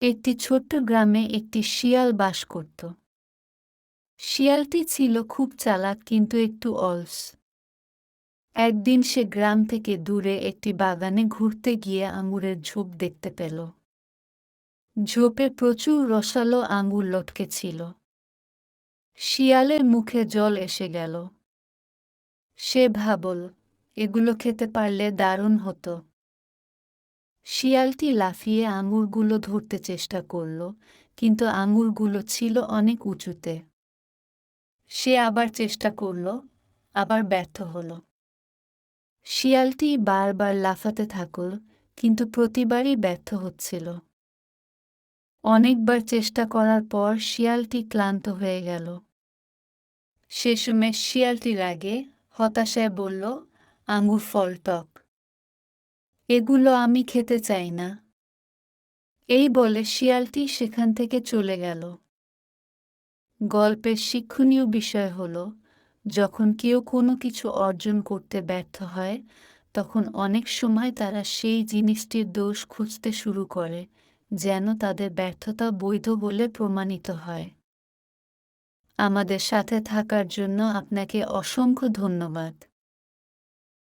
একটি ছোট্ট গ্রামে একটি শিয়াল বাস করত। শিয়ালটি ছিল খুব চালাক কিন্তু একটু অলস। একদিন সে গ্রাম থেকে দূরে একটি বাগানে ঘুরতে গিয়ে আঙুরের ঝোপ দেখতে পেল। ঝোপে প্রচুর রসালো আঙুর লটকে ছিল। শিয়ালের মুখে জল এসে গেল। সে ভাবল, এগুলো খেতে পারলে দারুণ হতো। শিয়ালটি লাফিয়ে আঙুরগুলো ধরতে চেষ্টা করল, কিন্তু আঙুরগুলো ছিল অনেক উঁচুতে। সে আবার চেষ্টা করল, আবার ব্যর্থ হল। শিয়ালটি বারবার লাফাতে থাকল, কিন্তু প্রতিবারই ব্যর্থ হচ্ছিল। অনেকবার চেষ্টা করার পর শিয়ালটি ক্লান্ত হয়ে গেল। সে সময় শিয়ালটি রাগে হতাশায় বলল, আঙুর ফল টক, এগুলো আমি খেতে চাই না। এই বলে শিয়ালটি সেখান থেকে চলে গেল। গল্পের শিক্ষণীয় বিষয় হল, যখন কেউ কোনো কিছু অর্জন করতে ব্যর্থ হয়, তখন অনেক সময় তারা সেই জিনিসটির দোষ খুঁজতে শুরু করে, যেন তাদের ব্যর্থতা বৈধ বলে প্রমাণিত হয়। আমাদের সাথে থাকার জন্য আপনাকে অসংখ্য ধন্যবাদ।